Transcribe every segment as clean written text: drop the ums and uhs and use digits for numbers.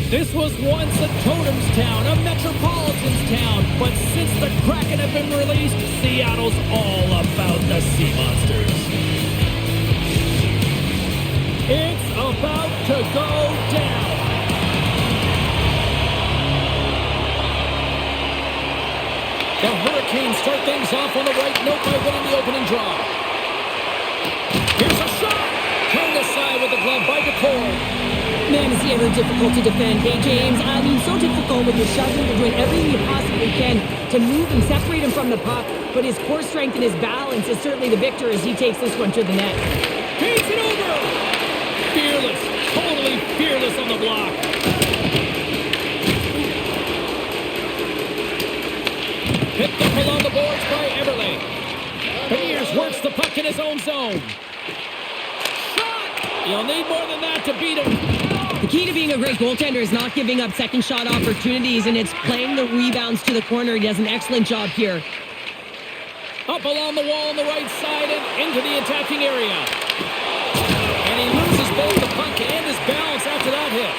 This was once a Totem's town, a Metropolitan's town, but since the Kraken have been released, Seattle's all about the Sea Monsters. It's about to go down. The Hurricanes start things off on the right note by winning the opening draw. Here's a shot! Turned aside with the glove by Decor. Man, is he ever difficult to defend, hey, James? I mean, so difficult when you're shoving. You're doing everything you possibly can to move and separate him from the puck. But his core strength and his balance is certainly the victor as he takes this one to the net. Takes it over! Fearless, totally fearless on the block. Picked up along the boards by Everly. Beniers works the puck in his own zone. Shot! You'll need more than that to beat him. The key to being a great goaltender is not giving up second shot opportunities, and it's playing the rebounds to the corner. He does an excellent job here. Up along the wall on the right side and into the attacking area. And he loses both the puck and his balance after that hit.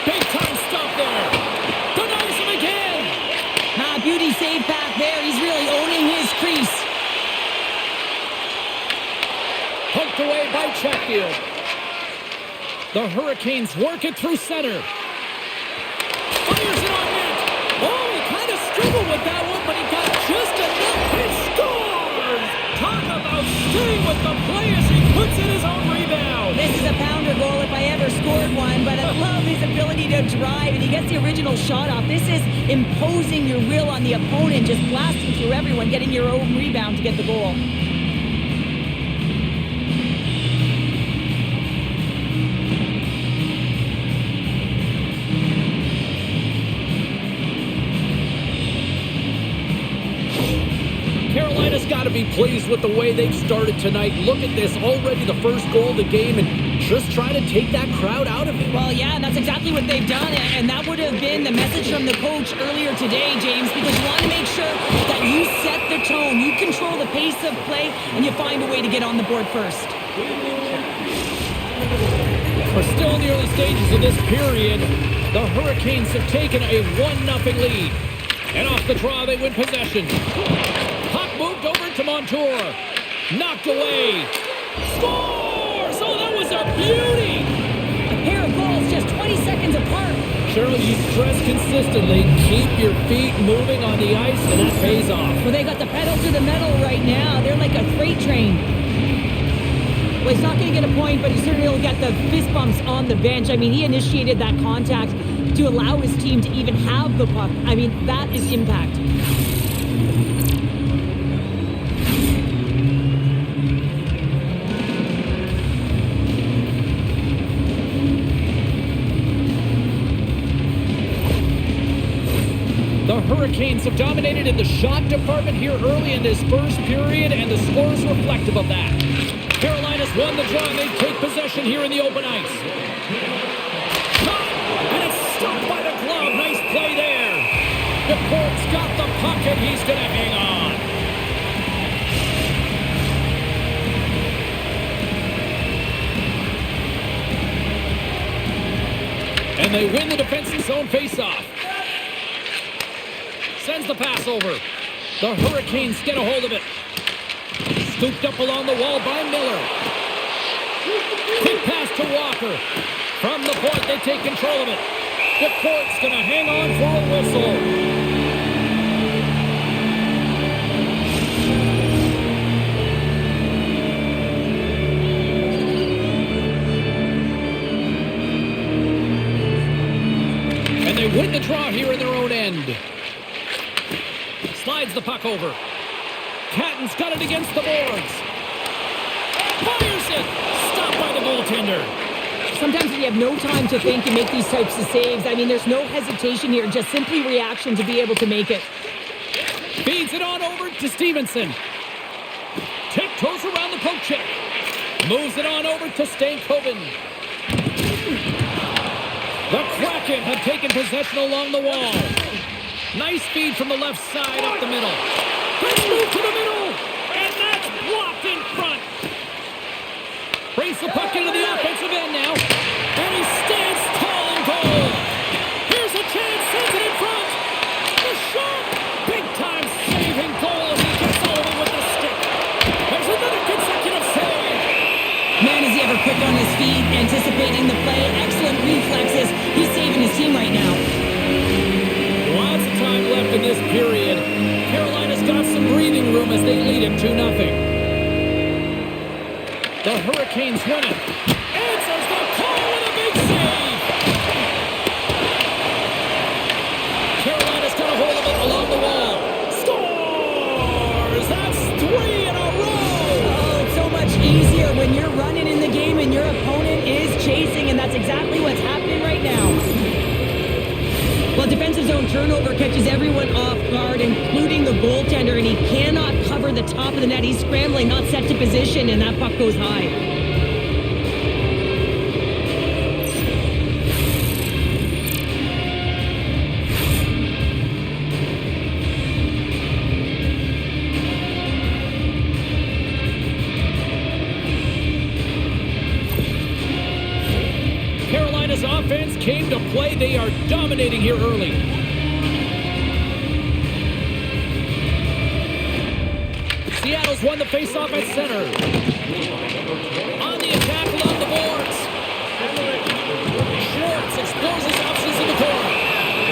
Big time stuff there. Denies him again. Beauty save back there. He's really owning his crease. Poked away by Chatfield. The Hurricanes work it through center. Fires it on net. Oh, he kind of struggled with that one, but he got just enough. He scores! Talk about staying with the play as he puts in his own rebound. This is a pounder goal if I ever scored one, but I love his ability to drive, and he gets the original shot off. This is imposing your will on the opponent, just blasting through everyone, getting your own rebound to get the goal. Carolina's got to be pleased with the way they've started tonight. Look at this, already the first goal of the game, and just trying to take that crowd out of it. Well, yeah, and that's exactly what they've done, and that would have been the message from the coach earlier today, James, because you want to make sure that you set the tone, you control the pace of play, and you find a way to get on the board first. We're still in the early stages of this period. The Hurricanes have taken a 1-0 lead. And off the draw, they win possession. Puck moved over to Montour. Knocked away. Scores! Oh, that was a beauty! A pair of goals just 20 seconds apart. Cheryl, you stress consistently, keep your feet moving on the ice, and that pays off. Well, they got the pedal to the metal right now. They're like a freight train. Well, he's not going to get a point, but he certainly will get the fist bumps on the bench. I mean, he initiated that contact to allow his team to even have the puck. I mean, that is impact. The Hurricanes have dominated in the shot department here early in this first period, and the score is reflective of that. Carolina's won the draw, and they take possession here in the open ice. Shot, and it's stopped by the glove. Nice play there. DePort's got the puck, and he's going to hang on. And they win the defensive zone faceoff. Sends the pass over. The Hurricanes get a hold of it. Scooped up along the wall by Miller. Quick pass to Walker. From the point, they take control of it. DePort's going to hang on for a whistle. And they win the draw here in their own end. Slides the puck over. Catton's got it against the boards. Fires it! Stopped by the goaltender. Sometimes you have no time to think and make these types of saves. I mean, there's no hesitation here, just simply reaction to be able to make it. Feeds it on over to Stevenson. Tiptoes around the poke check. Moves it on over to Stankoven. The Kraken have taken possession along the wall. Nice feed from the left side up the middle. Let's move to the middle, and that's blocked in front. Brings the puck into the offensive end now, and he stands tall in goal. The Hurricanes win it. Answers the call with a big save. Carolina's got a hold of it along the wall. Scores! That's 3 in a row. Oh, it's so much easier when you're running in the game and your opponent is chasing, and that's exactly what's happening right now. Well, defensive zone turnover catches everyone off guard, including the goaltender, and he cannot cover the top of the net. He's scrambling, not set to position, and that puck goes high. Carolina's offense came to play. They are dominating here early. Seattle's won the faceoff at center. On the attack along the boards. Schwartz explores his options in the corner.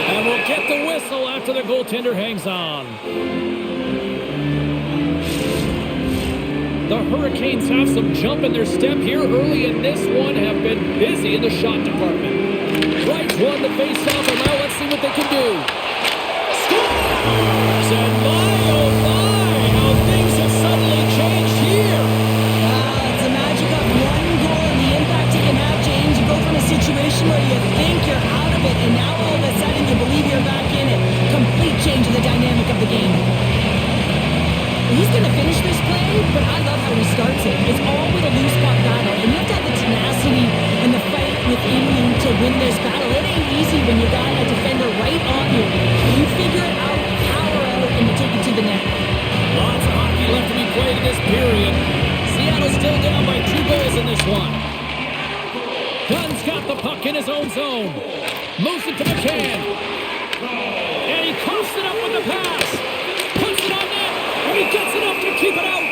And will get the whistle after the goaltender hangs on. The Hurricanes have some jump in their step here early in this one, have been busy in the shot department. Wright won the faceoff, and now let's see what they can do. Scores! And my, oh my, how things have suddenly changed here. It's the magic of one goal and the impact it can have, James. You go from a situation where you think you're out of it, and now all of a sudden you believe you're back in it. Complete change in the dynamic of the game. He's going to finish this play, but I love how he starts it. It's all with a loose puck battle, and you have to have the tenacity and the fight within you to win this battle. It ain't easy when you got a defender right on you. You figure it out, power out, and you take it to the net. Lots of hockey left to be played in this period. Seattle's still down by 2 goals in this one. Gunn's got the puck in his own zone. Moves it to McCann. And he coughs it up with the pass. Puts it on net. And he gets enough to keep it out.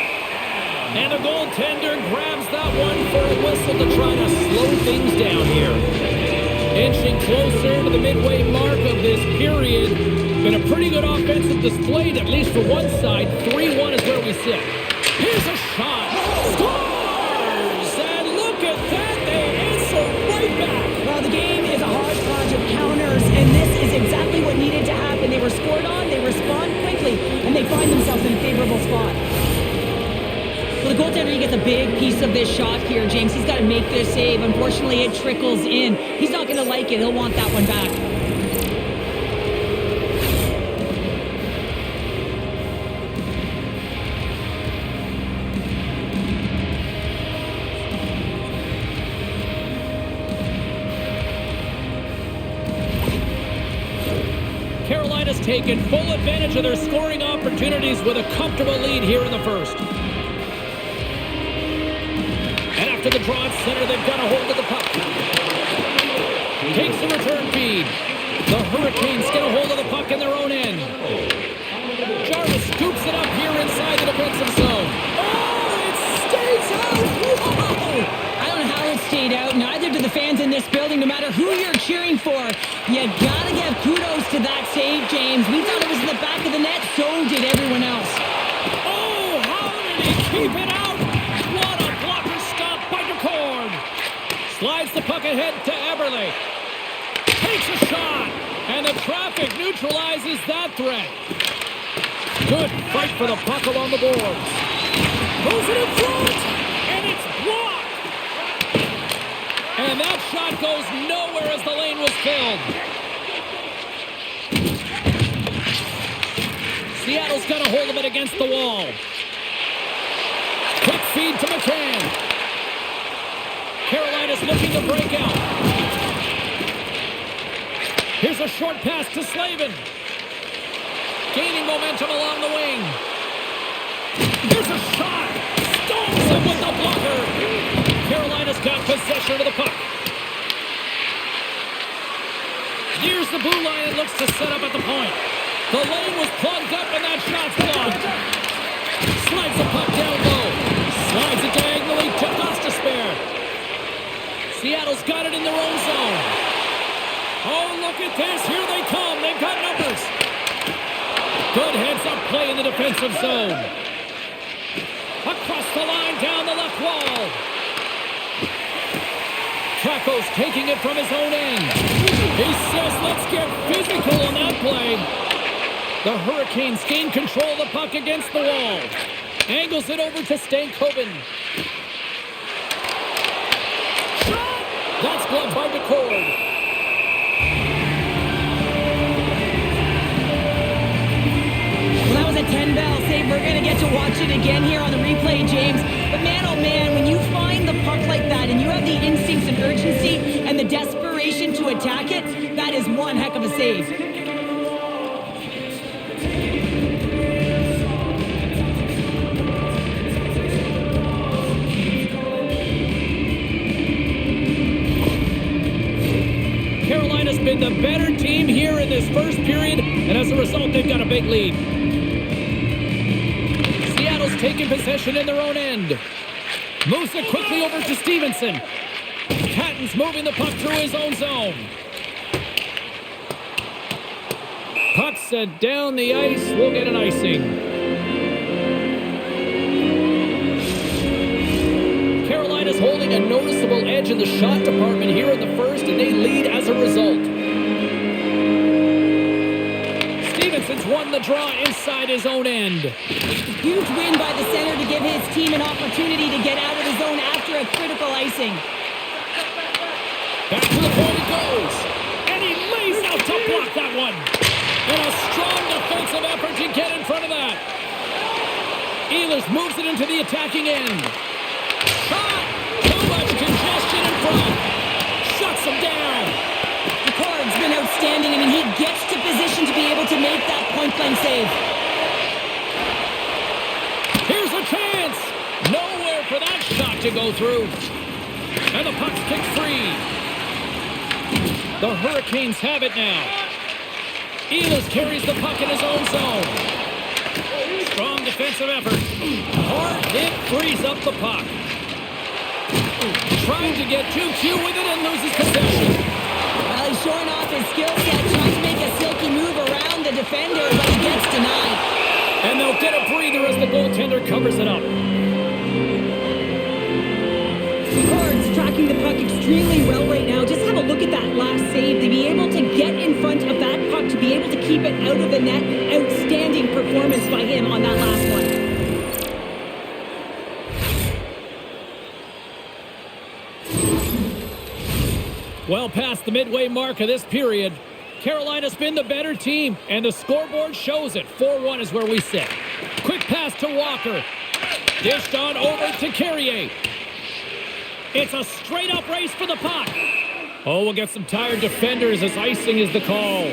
And the goaltender grabs that one for a whistle to try to slow things down here. Inching closer to the midway mark of this period. Been a pretty good offensive display, at least for one side. 3-1 is where we sit. Here's a shot. Scores! And look at that. They answer right back. Well, the game is a hodgepodge of counters, and this is exactly what needed to happen. They were scored on, they respond quickly, and they find themselves in a favorable spot. Well, the goaltender, he gets a big piece of this shot here, James. He's got to make this save. Unfortunately, it trickles in. He's not going to like it. He'll want that one back. Carolina's taken full advantage of their scoring opportunities with a comfortable lead here in the first. And after the draw at center, they've got a hold of the puck. Takes the return feed. The Hurricanes get a hold of the puck in their own end. Jarvis scoops it up here inside the defensive zone. Oh, it stays out! Whoa! I don't know how it stayed out. Neither do the fans in this building, no matter who you're cheering for. You gotta give kudos to that save, James. We thought it was in the back of the net, so did everyone else. Oh, how did he keep it out? What a blocker stop by DeCord. Slides the puck ahead to Eberle. Takes a shot, and the traffic neutralizes that threat. Good fight for the puck along the boards. Moves it in front, and it's blocked. And that shot goes nowhere as the lane was filled. Seattle's got a hold of it against the wall. Quick feed to McCann. Carolina's looking to break out. Here's a short pass to Slavin. Gaining momentum along the wing. Here's a shot. Stones him with the blocker. Carolina's got possession of the puck. Here's the blue line and looks to set up at the point. The lane was plugged up and that shot's blocked. Slides the puck down low. Slides it diagonally to Gostisbehere. Seattle's got it in their own zone. Oh, look at this. Here they come. They've got numbers. Good heads-up play in the defensive zone. Across the line, down the left wall. Kakos taking it from his own end. He says, let's get physical on that play. The Hurricanes gain control of the puck against the wall. Angles it over to Stankoven. Shot! That's blocked by McCord. Well, that was a 10-bell save. We're going to get to watch it again here on the replay, James. But man, oh man, when you find the puck like that and you have the instincts and urgency and the desperation to attack it, that is one heck of a save. Carolina's been the better team here in this first period, and as a result, they've got a big lead. Seattle's taking possession in their own end. Moves it quickly over to Stevenson. Patton's moving the puck through his own zone. Puck sent down the ice. We'll get an icing. Carolina's holding a noticeable edge in the shot department here in the first, and they lead as a result. Stevenson's won the draw inside his own end. Huge win by the center to give his team an opportunity to get out of the zone after a critical icing. Back to the point it goes. And he lays out to block that one. And a strong defensive effort to get in front of that. Ehlers moves it into the attacking end. Shot! Too much congestion in front. Shuts him down. McCord's been outstanding. I mean, he gets to position to be able to make that point-blank save. Here's a chance. Nowhere for that shot to go through. And the puck's kicked free. The Hurricanes have it now. Ehlers carries the puck in his own zone. Strong defensive effort. Hard hit frees up the puck. Trying to get too cute with it and loses possession. Well, he's showing off his skill set, trying to make a silky move around the defender, but he gets denied. And they'll get a breather as the goaltender covers it up. McCord's tracking the puck extremely well right now. Just have a look at that last save. To be able to get in front of that puck, to be able to keep it out of the net. Outstanding performance by him on that last one. Well past the midway mark of this period, Carolina's been the better team, and the scoreboard shows it. 4-1 is where we sit. Quick pass to Walker. Dished on over to Carrier. It's a straight-up race for the puck. Oh, we'll get some tired defenders as icing is the call.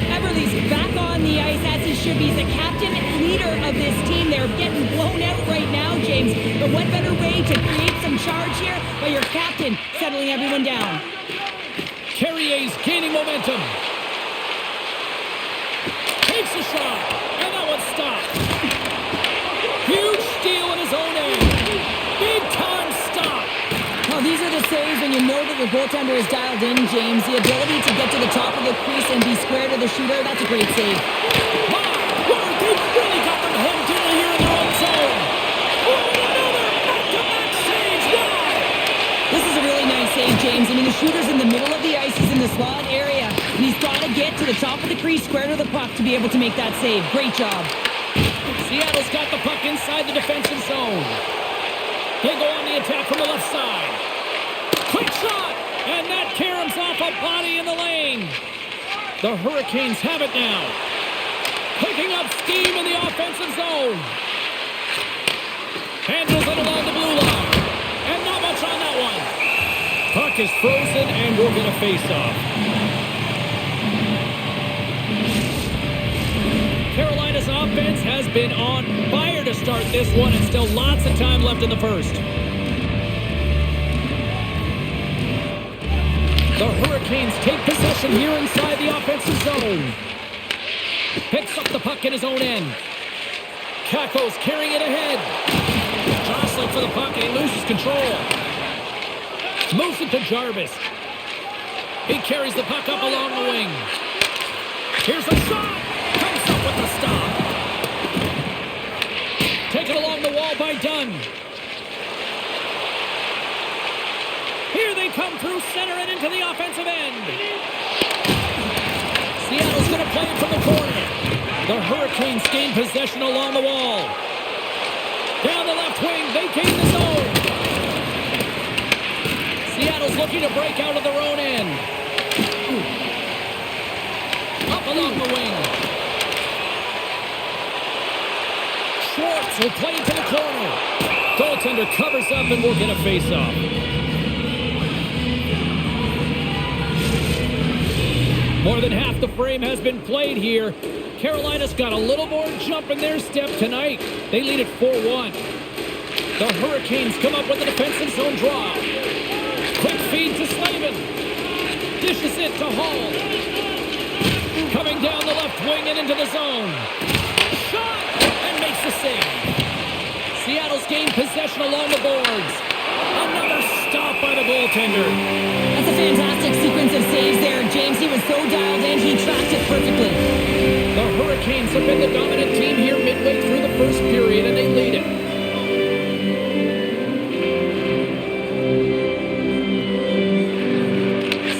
Everly's back on the ice as he should be. He's the captain and leader of this team. They're getting blown out right now, James. But what better way to create some charge here by your captain settling everyone down? Carrier's gaining momentum. Takes a shot, and that one's stopped. Huge steal in his own end. Big time stop. Well, these are the saves when you know that your goaltender is dialed in, James. The ability to get to the top of the crease and be square to the shooter, that's a great save. My word, they've really got them hemmed in here in their own zone. Oh, another back-to-back saves. Wow. This is a really nice save, James. I mean, the shooter's in the middle of the ice. He's in the slot area. And he's got to get to the top of the crease, square to the puck to be able to make that save. Great job. Seattle's got the puck inside the defensive zone. They go on the attack from the left side. Quick shot! And that caroms off a body in the lane. The Hurricanes have it now. Picking up steam in the offensive zone. Handles it along the blue line. And not much on that one. Puck is frozen and we'll get a face-off. Carolina's offense has been on fire to start this one, and still lots of time left in the first. The Hurricanes take possession here inside the offensive zone. Picks up the puck in his own end. Kakos carrying it ahead. Jostling for the puck, and he loses control. Moves it to Jarvis. He carries the puck up along the wing. Here's a shot! Comes up with the stop. Taken along the wall by Dunn. come through center and into the offensive end. Seattle's going to play it from the corner. The Hurricanes gain possession along the wall. Down the left wing, they gain the zone. Seattle's looking to break out of their own end. Up along the wing. Schwartz will play it to the corner. Goaltender covers up and we'll get a face-off. More than half the frame has been played here. Carolina's got a little more jump in their step tonight. They lead at 4-1. The Hurricanes come up with a defensive zone draw. Quick feed to Slavin. Dishes it to Hall. Coming down the left wing and into the zone. Shot! And makes the save. Seattle's gained possession along the boards. Another stop by the goaltender. That's a fantastic sequence of saves there, James. He was so dialed in, he tracked it perfectly. The Hurricanes have been the dominant team here midway through the first period, and they lead it.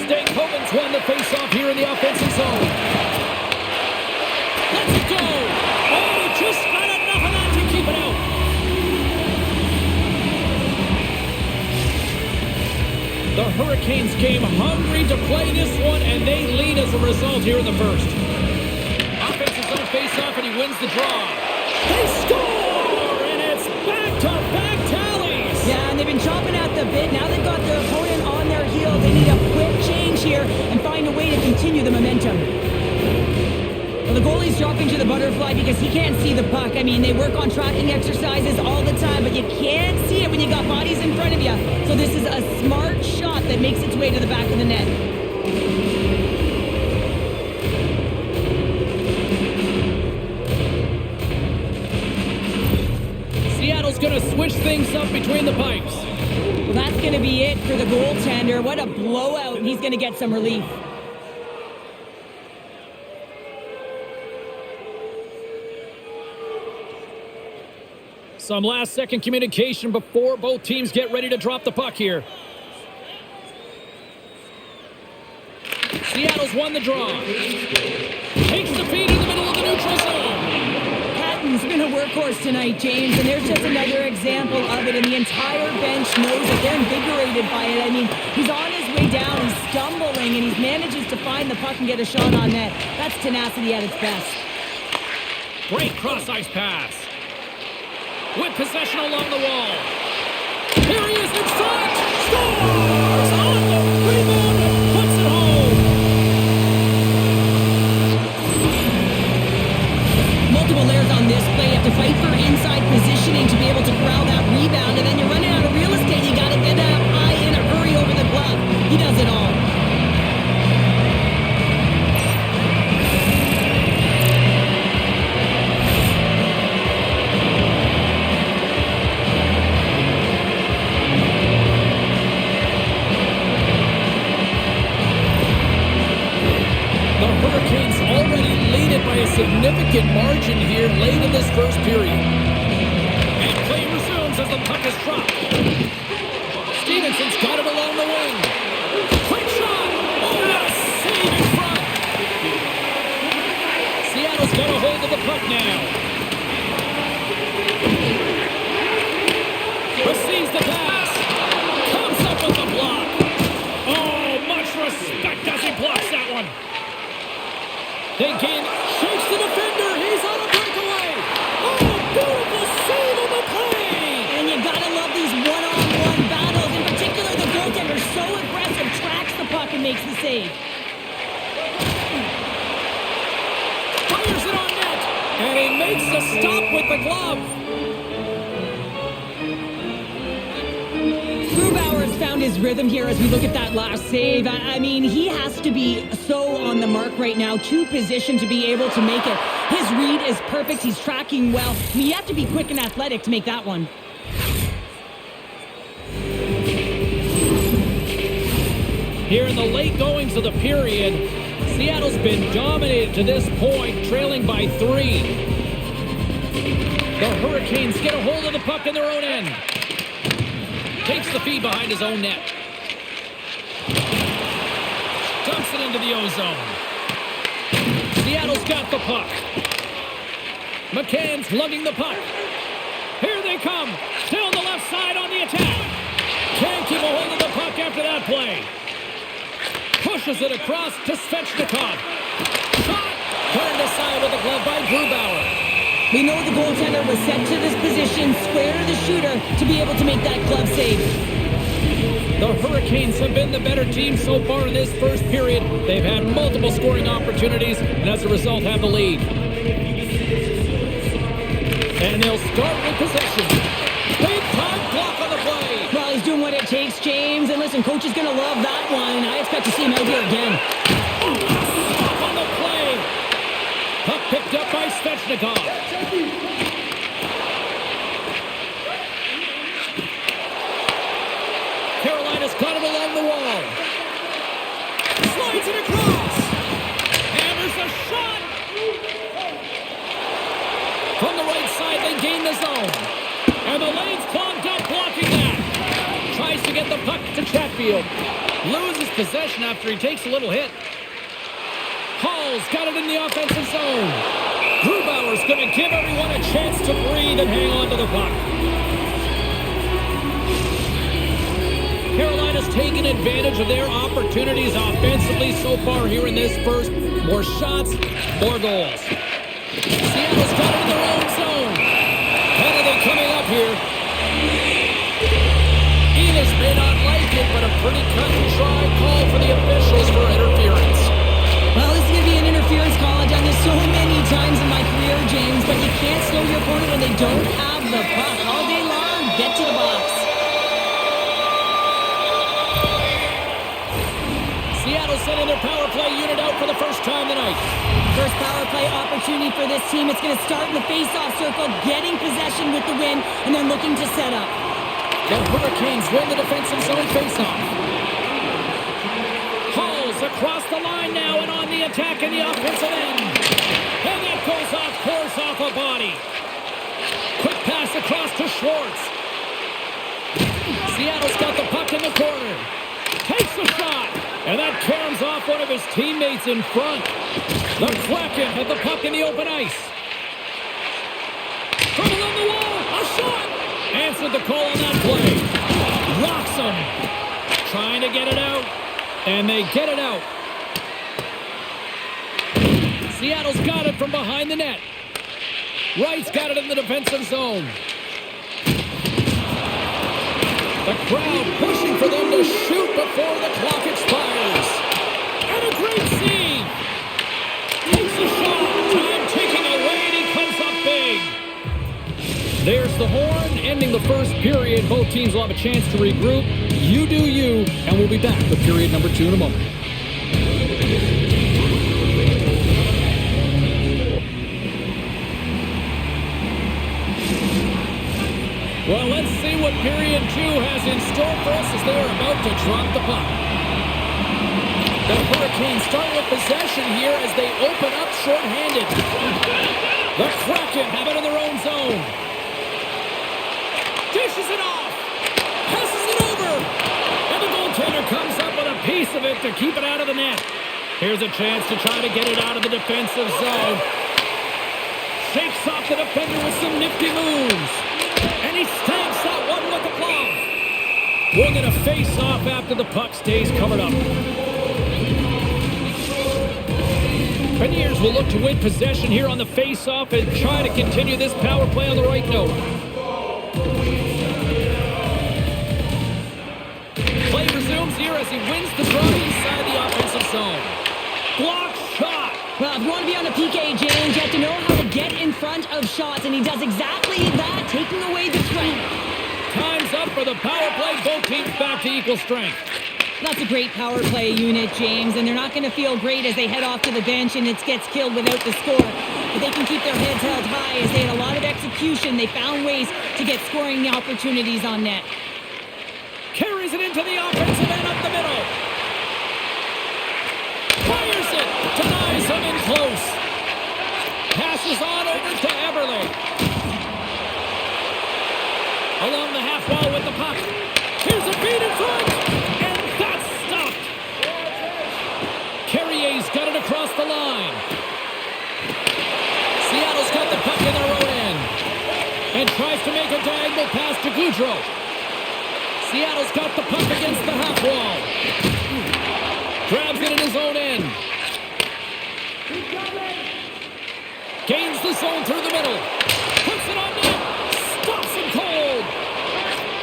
Stankoven's won the faceoff here in the offensive zone. Let's go! Oh, just not enough of that to keep it out. The Hurricanes came hungry to play this one, and they lead as a result here in the first. Offensive zone face-off, and he wins the draw. They score, and it's back-to-back tallies. Yeah, and they've been chopping at the bit. Now they've got their opponent on their heels. They need a quick change here and find a way to continue the momentum. Well, the goalie's dropping to the butterfly because he can't see the puck. I mean, they work on tracking exercises all the time, but you can't see it when you got bodies in front of you. So this is a smart shot that makes its way to the back of the net. Seattle's going to switch things up between the pipes. Well, that's going to be it for the goaltender. What a blowout, and he's going to get some relief. Some last-second communication before both teams get ready to drop the puck here. Seattle's won the draw. Takes the feed in the middle of the neutral zone. Patton's been a workhorse tonight, James, and there's just another example of it, and the entire bench knows that they're invigorated by it. I mean, he's on his way down, he's stumbling, and he manages to find the puck and get a shot on net. That's tenacity at its best. Great cross-ice pass. With possession along the wall. Here he is in front. Scores on the rebound and puts it home. Multiple layers on this play. You have to fight for inside positioning to be able to corral that rebound, and then you're running out of real estate. You got to get up high in a hurry over the glove. He does it all. By a significant margin here late in this first period. And play resumes as the puck is dropped. Stevenson's got it along the wing. Quick shot! Oh, what a save in front! Seattle's got a hold of the puck now. Receives the pass. Comes up with the block. Oh, much respect as he blocks that one. They gain. Shakes the defender. He's on a breakaway. Oh, beautiful save on the play. And you gotta love these one-on-one battles. In particular, the goaltender so aggressive, tracks the puck and makes the save. Fires it on net. And he makes the stop with the glove. Grubauer's found his rhythm here as we look at that last save. I mean, he has to be so on the mark right now, to position to be able to make it. His read is perfect. He's tracking well. I mean, you have to be quick and athletic to make that one. Here in the late goings of the period, Seattle's been dominated to this point, trailing by 3. The Hurricanes get a hold of the puck in their own end. Takes the feed behind his own net. into the ozone. Seattle's got the puck. McCann's lugging the puck. Here they come. Still on the left side on the attack. Can't keep a hold of the puck after that play. Pushes it across to Svechnikov. Shot! Turned aside with a glove by Grubauer. We know the goaltender was set to this position, square to the shooter, to be able to make that glove save. The Hurricanes have been the better team so far in this first period. They've had multiple scoring opportunities, and as a result have the lead. And they'll start with possession. Big time block on the play. Well, he's doing what it takes, James. And listen, coach is going to love that one. I expect to see him out here again. Stop on the play. Puck picked up by Svechnikov. Carolina's got it along the wall. Slides it across. Hammers a shot. From the right side, they gain the zone. And the lane's clogged up, blocking that. Tries to get the puck to Chatfield. Loses possession after he takes a little hit. Hall's got it in the offensive zone. Grubauer's going to give everyone a chance to breathe and hang on to the puck. Carolina's taken advantage of their opportunities offensively so far here in this first. More shots, more goals. Seattle's got it in their own zone. Penalty coming up here. Enos may not like it, but a pretty cut and dry call for the officials for interference. Well, this is going to be an interference call. I've done this so many times in my career, James, but you can't slow your opponent when they don't have the puck. All day long, get to the box. Seattle sending their power play unit out for the first time tonight. First power play opportunity for this team. It's going to start in the face-off circle, getting possession with the win, and then looking to set up. The Hurricanes win the defensive zone face-off. Hall's across the line now and on the attack in the offensive end. And that goes off course off a body. Quick pass across to Schwartz. Seattle's got the puck in the corner. Takes a shot. And that caroms off one of his teammates in front. The Kraken have the puck in the open ice. From along the wall, a shot! Answered the call on that play. Rocks him. Trying to get it out. And they get it out. Seattle's got it from behind the net. Wright's got it in the defensive zone. The crowd pushing for them to shoot before the clock expires. And a great save. Takes a shot. Time ticking away, and he comes up big. There's the horn, ending the first period. Both teams will have a chance to regroup. You do you, and we'll be back with period number 2 in a moment. Well, let's see what period 2 has in store for us as they are about to drop the puck. The Hurricanes start with possession here as they open up shorthanded. The Kraken have it in their own zone. Dishes it off. Passes it over. And the goaltender comes up with a piece of it to keep it out of the net. Here's a chance to try to get it out of the defensive zone. Shakes off the defender with some nifty moves. And he stamps that one with the glove. We're going to face off after the puck stays covered up. Beniers will look to win possession here on the face-off and try to continue this power play on the right note. Play resumes here as he wins the draw inside the offensive zone. Block shot. Well, if you want to be on a PK, James, you have to know how to get in front of shots, and he does exactly that, taking away the threat. Time's up for the power play. Both teams back to equal strength. That's a great power play unit, James, and they're not going to feel great as they head off to the bench and it gets killed without the score. But they can keep their heads held high as they had a lot of execution. They found ways to get scoring opportunities on net. Carries it into the offensive end up the middle. Fires it. Denies him in close. Passes on over to Eberle. Along the half wall with the puck. Here's a beat in front. And that's stopped. And tries to make a diagonal pass to Gaudreau. Seattle's got the puck against the half wall. Grabs it in his own end. Gains the zone through the middle. Puts it on net. Stops him cold.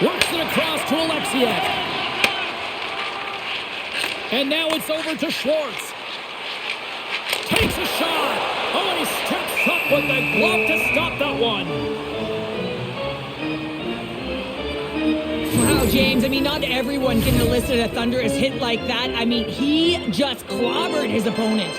Works it across to Alexiak. And now it's over to Schwartz. Takes a shot. Oh, and he steps up with the glove to stop that one. Wow, James. I mean, not everyone can elicit a thunderous hit like that. I mean, he just clobbered his opponent.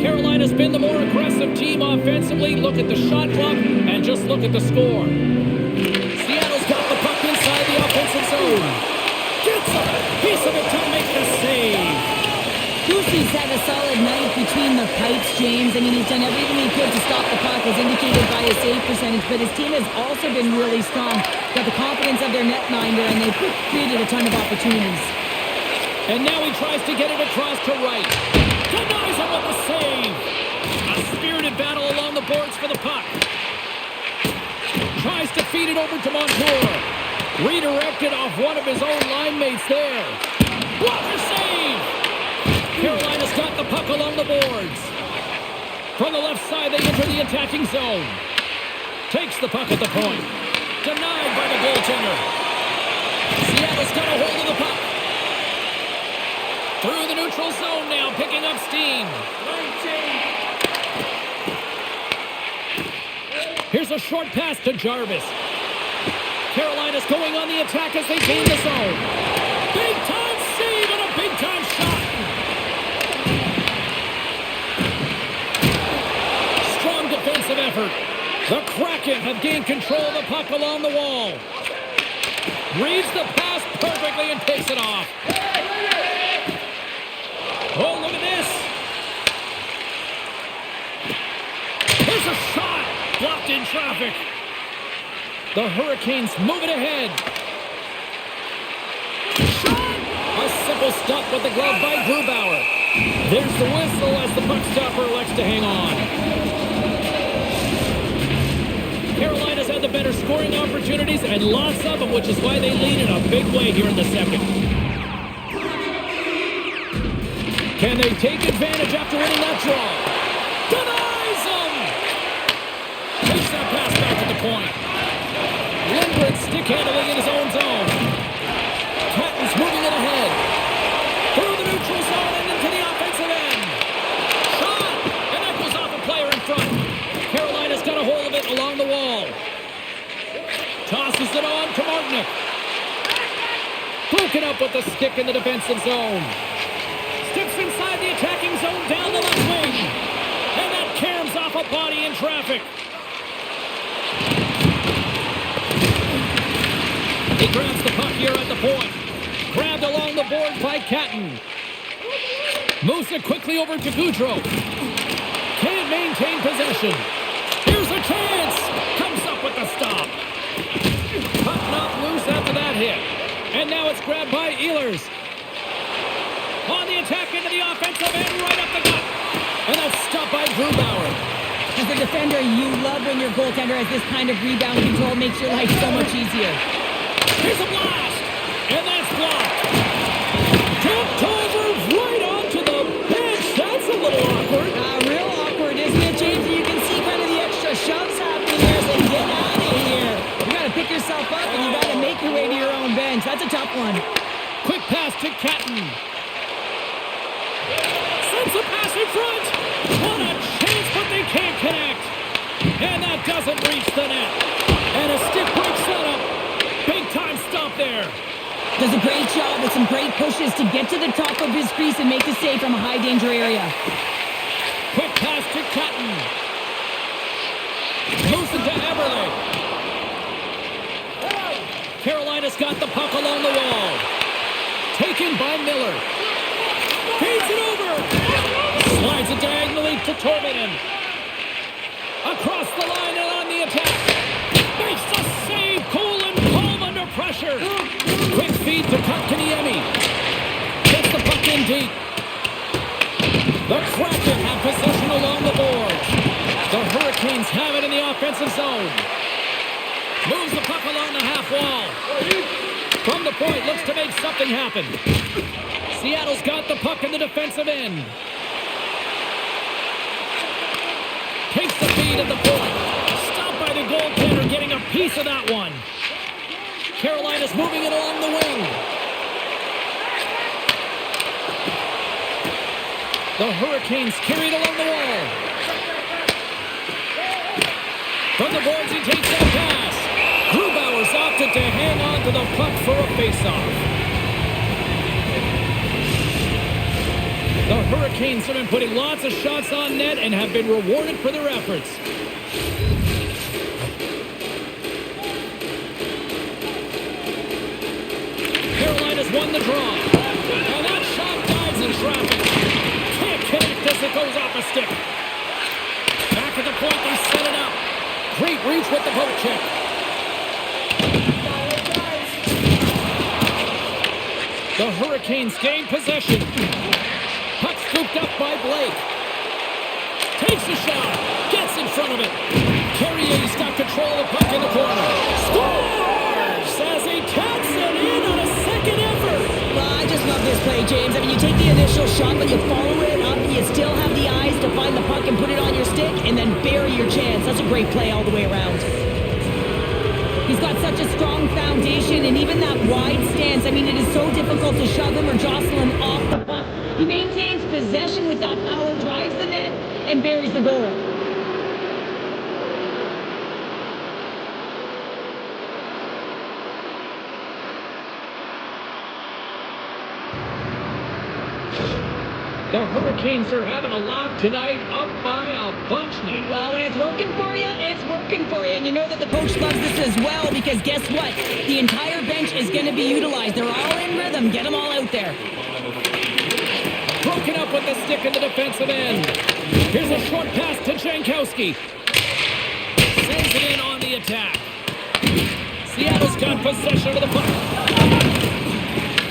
Carolina's been the more aggressive team offensively. Look at the shot clock and just look at the score. Seattle's got the puck inside the offensive zone. Gets a piece of it to make the save. Goosey's had a solid night between the pipes, James. I mean, he's done everything he could to stop the puck, as indicated by his save percentage, but his team has also been really strong. Got the confidence of their netminder, and they've created a ton of opportunities. And now he tries to get it across to right. Denies him with the save. A spirited battle along the boards for the puck. Tries to feed it over to Montour. Redirected off one of his own line mates there. Blocker save! Carolina's got the puck along the boards. From the left side, they enter the attacking zone. Takes the puck at the point. Denied by the goaltender. Seattle's got a hold of the puck. Through the neutral zone now, picking up steam. Here's a short pass to Jarvis. Carolina's going on the attack as they gain the zone. Big time save and a big time shot. Strong defensive effort. The Kraken have gained control of the puck along the wall. Reads the pass perfectly and takes it off. Oh, look at this. Here's a shot. Blocked in traffic. The Hurricanes move it ahead. Shot! A simple stop with the glove by Grubauer. There's the whistle as the puck stopper elects to hang on. Carolina's had the better scoring opportunities and lots of them, which is why they lead in a big way here in the second. Can they take advantage after winning that draw? Denies him! Takes that pass back to the point. Lindgren stick handling in his own zone. Catton's moving it ahead. Through the neutral zone and into the offensive end. Shot! And that goes off a player in front. Carolina's got a hold of it along the wall. Tosses it on to Martinick. Broken up with the stick in the defensive zone. Steps inside the attacking zone down the left wing. And that caroms off a body in traffic. He grabs the puck here at the point. Grabbed along the boards by Catton. Moves it quickly over to Gaudreau. Can't maintain possession. Here's a chance. Comes up with the stop. Puck knocked loose after that hit. And now it's grabbed by Ehlers. On the attack into the offensive end, right up the gut. And that's stopped by Grubauer. As a defender, you love when your goaltender has this kind of rebound control. Makes your life so much easier. Here's a blast. And that's blocked. Tipped over right onto the bench. That's a little awkward. Real awkward, isn't it, James? You can see kind of the extra shoves happening there. So get out of here. You got to pick yourself up and you got to make your way to your own bench. That's a tough one. Quick pass to Catton. Sends a pass in front. What a chance, but they can't connect. And that doesn't reach the net. And a stick break setup. Big time stop there. Does a great job with some great pushes to get to the top of his crease and make the save from a high danger area. Quick pass to Catton. Moves it to Eberle. Carolina's got the puck along the wall. Taken by Miller. Feeds it over. Slides it diagonally to Torvinen. Across the line and on the attack. Makes the save. Cool and calm under pressure. Quick feed feed to Kotkaniemi. Gets the puck in deep. The Kraken have possession along the boards. The Hurricanes have it in the offensive zone. Moves the puck along the half wall. From the point, looks to make something happen. Seattle's got the puck in the defensive end. Takes the feed at the point. Stopped by the goaltender, getting a piece of that one. Carolina's moving it along the wing. The Hurricanes carry it along the wall. From the boards, he takes that pass. Grubauer's opted to hang on to the puck for a faceoff. The Hurricanes have been putting lots of shots on net and have been rewarded for their efforts. Carolina's won the draw. And that shot dives in traffic. Can't connect as it goes off a stick. Back at the point, they set it up. Great reach with the poke check. The Hurricanes gain possession. Puck scooped up by Blake. Takes a shot. Gets in front of it. Carrier's got control of the puck in the corner. Scores as he taps it in on a second effort. Well, I just love this play, James. I mean, you take the initial shot, but you follow it up. You still have the eyes to find the puck and put it on your stick, and then bury your chance. That's a great play all the way around. He's got such a strong foundation, and even that wide stance, I mean, it is so difficult to shove him or jostle him off the puck. He maintains possession with that power, drives the net, and buries the goal. The Hurricanes are having a laugh tonight, up by a bunch now. Well, when it's working for you, it's working for you. And you know that the coach loves this as well, because guess what? The entire bench is going to be utilized. They're all in rhythm. Get them all out there. Broken up with the stick in the defensive end. Here's a short pass to Jankowski. Sends it in on the attack. Seattle's got possession of the puck.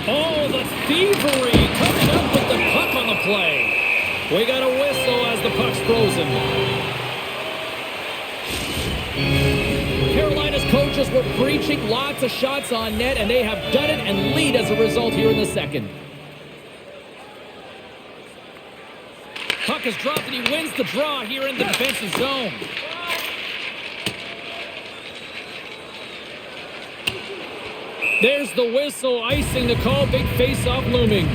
Oh, the thievery coming up with the puck on the play. We got a whistle as the puck's frozen. Carolina's coaches were preaching lots of shots on net, and they have done it and lead as a result here in the second. Puck is dropped, and he wins the draw here in the defensive zone. There's the whistle, icing the call, big face-off looming.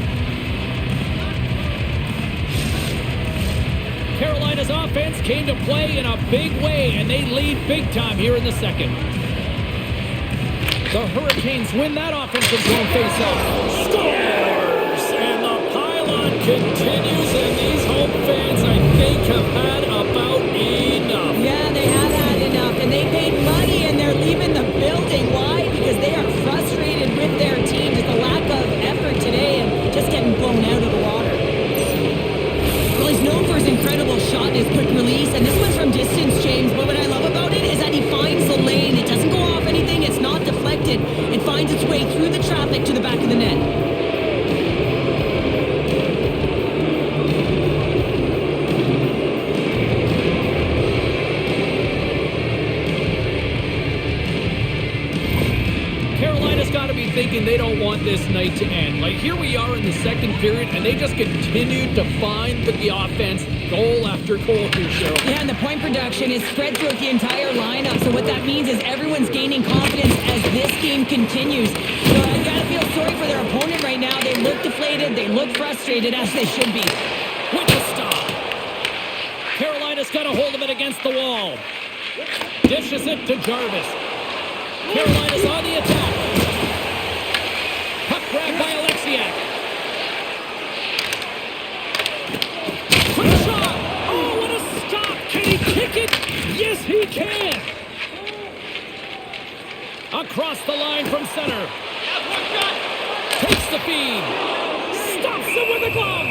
Carolina's offense came to play in a big way, and they lead big time here in the second. The Hurricanes win that offensive zone face-off. Scores! And the pylon continues, and these home fans, I think, have had about enough. Yeah, they have had enough, and they paid money, and they're leaving the building. Why? Because they are frustrated with their team. Just a lack of effort today and just getting blown out of the water. Well, he's known for his incredible shot and his quick release, and this one's from distance, James. But what I love about it is that he finds the lane. It doesn't go off anything. It's not deflected. It finds its way through the traffic to the back of the net. Thinking they don't want this night to end. Like, here we are in the second period, and they just continued to find the offense goal after goal here, Cheryl. Yeah, and the point production is spread throughout the entire lineup. So what that means is everyone's gaining confidence as this game continues. So I gotta feel sorry for their opponent right now. They look deflated, they look frustrated, as they should be. With the stop. Carolina's got a hold of it against the wall. Dishes it to Jarvis. Carolina's on the attack. Grabbed by Alexiak. Quick shot! Oh, what a stop! Can he kick it? Yes, he can! Across the line from center. Takes the feed. Stops him with a glove.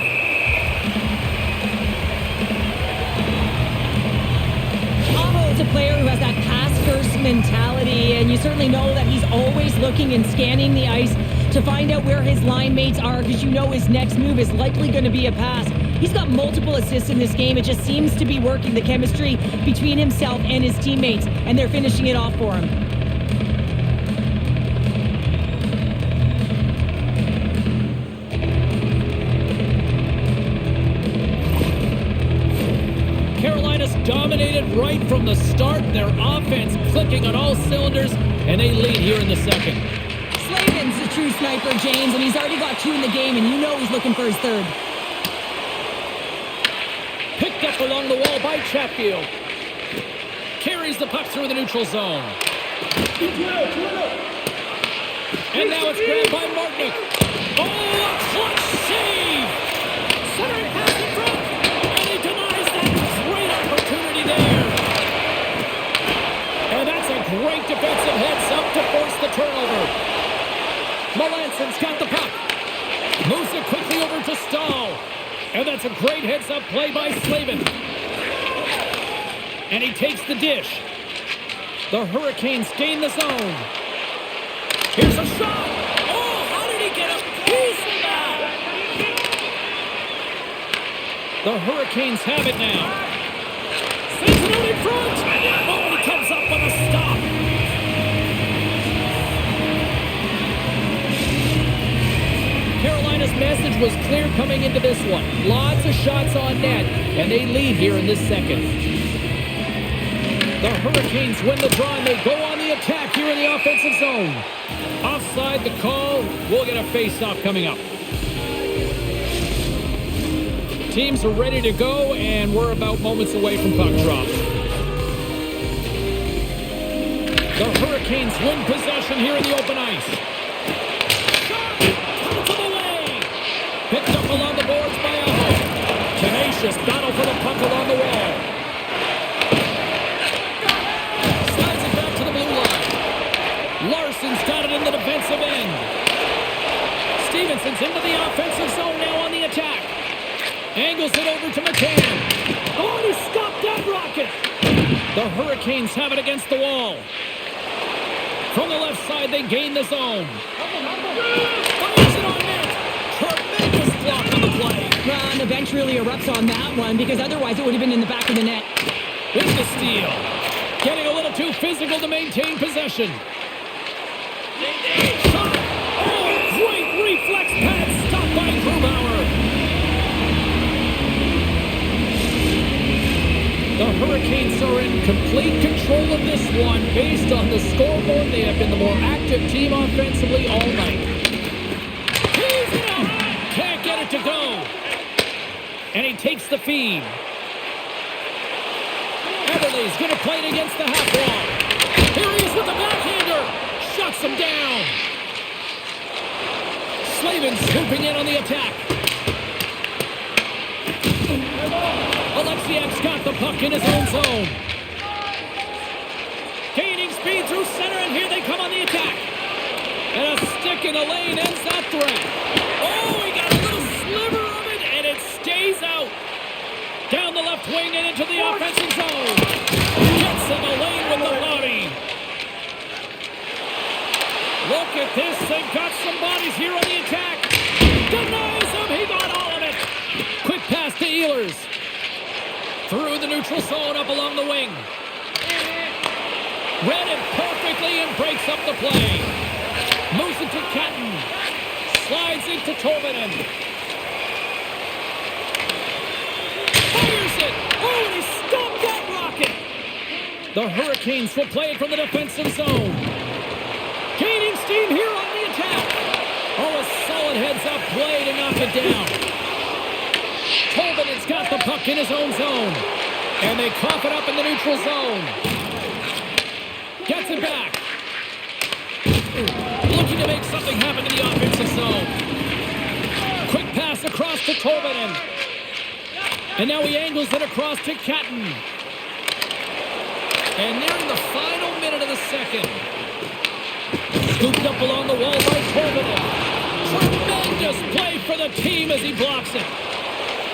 Aho's a player who has that pass-first mentality, and you certainly know that he's always looking and scanning the ice to find out where his line mates are, because you know his next move is likely going to be a pass. He's got multiple assists in this game. It just seems to be working, the chemistry between himself and his teammates, and they're finishing it off for him. Dominated right from the start. Their offense clicking on all cylinders, and they lead here in the second. Slavin's the true sniper, James, and he's already got 2 in the game, and you know he's looking for his third. Picked up along the wall by Chatfield. Carries the puck through the neutral zone. And now it's grabbed by Martinick. Oh, a clutch save! Centering pass in front, and he denies that great opportunity there. And that's a great defensive heads-up to force the turnover. Melanson's got the puck. Moves it quickly over to Stahl. And that's a great heads-up play by Slavin. And he takes the dish. The Hurricanes gain the zone. Here's a shot. Oh, how did he get a piece of that? The Hurricanes have it now. Sends it out in front. Oh, and he comes up with a stop. Carolina's message was clear coming into this one. Lots of shots on net, and they lead here in this second. The Hurricanes win the draw, and they go on the attack here in the offensive zone. Offside the call. We'll get a face-off coming up. Teams are ready to go, and we're about moments away from puck drop. The Hurricanes win possession here in the open ice. Shot! Out of the way! Picked up along the boards by Aho. Tenacious battle for the puck along the wall. Slides it back to the blue line. Larson's got it in the defensive end. Stevenson's into the offensive zone now on the attack. Angles it over to McCann. Oh, he stopped that rocket. The Hurricanes have it against the wall. From the left side, they gain the zone. Fires it on net. Tremendous block on the play. Well, and the bench really erupts on that one, because otherwise it would have been in the back of the net. With the steal. Getting a little too physical to maintain possession. Shot. Oh, great reflex pass. Stopped by Grubauer. The Hurricanes are in complete control of this one. Based on the scoreboard, they have been the more active team offensively all night. He's it up. Can't get it to go. And he takes the feed. Everly's going to play it against the half wall. Here he is with the backhander. Shuts him down. Slavin swooping in on the attack. Alexiak's got the puck in his own zone. Gaining speed through center, and here they come on the attack. And a stick in the lane ends that threat. Oh, he got a little sliver of it, and it stays out. Down the left wing and into the offensive zone. Gets in the lane with the body. Look at this. They've got some bodies here on the attack. Denies him. He got all of it. Quick pass to Ehlers. Through the neutral zone up along the wing. Read it perfectly and breaks up the play. Moves it to Catton. Slides it to Tolvanen. Fires it. Oh, and he stopped that rocket. The Hurricanes will play it from the defensive zone. Gaining steam here on the attack. Oh, a solid heads-up play to knock it down. Tolvanen's got the puck in his own zone. And they cough it up in the neutral zone. Gets it back. Looking to make something happen in the offensive zone. Quick pass across to Tolvanen. And now he angles it across to Catton. And nearing the final minute of the second. Scooped up along the wall by Tolvanen. Tremendous play for the team as he blocks it.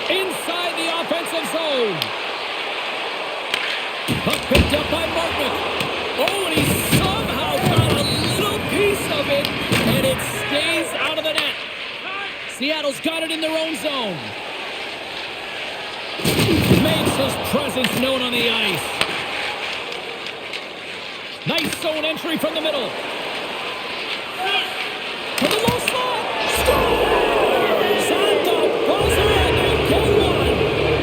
Inside the offensive zone. Puck picked up by Martinick. Oh, and he somehow got a little piece of it, and it stays Seattle's got it in their own zone. Makes his presence known on the ice. Nice zone entry from the middle. To the low slot. Scores! At the buzzer, and they get one.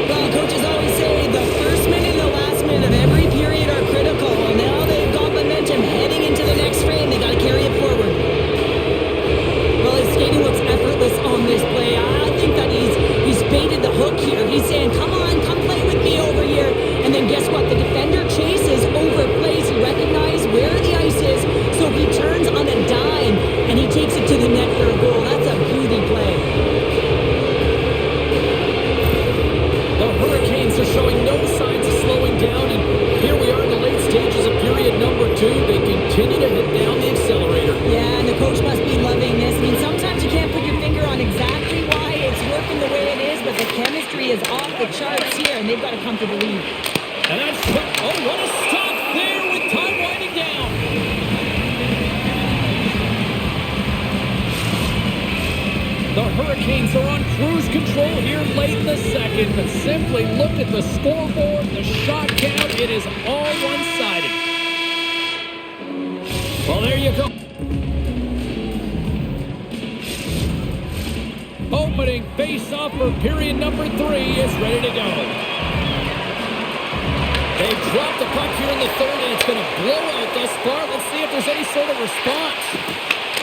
Well, coaches always say the first minute and the last minute of every period are critical. Well, now they've got momentum heading into the next frame. They got to carry it forward. Well, his skating looks effortless on this play. I think that he's baited the hook here. He's saying, come on, come play with me over here. And then guess what? The defender chases, overplays. He recognizes where the ice is, so he turns on a dime, and he takes it to the net for a goal. That's a beauty play. The Hurricanes are showing no signs of slowing down, and here we are in the late stages of period number 2. They continue to hit down the accelerator. Yeah, and the coach must be loving this. I mean, sometimes you can't put your finger on exactly why it's working the way it is, but the chemistry is off the charts here, and they've got a comfortable lead. And that's, oh, what a stop there with time winding down. The Hurricanes are on cruise control here late in the second, but simply look at the scoreboard, the shot count, it is all one-sided. Well, there you go. Opening face-off for period number 3 is ready to go. They've dropped the puck here in the third, and it's been a blowout thus far. Let's see if there's any sort of response.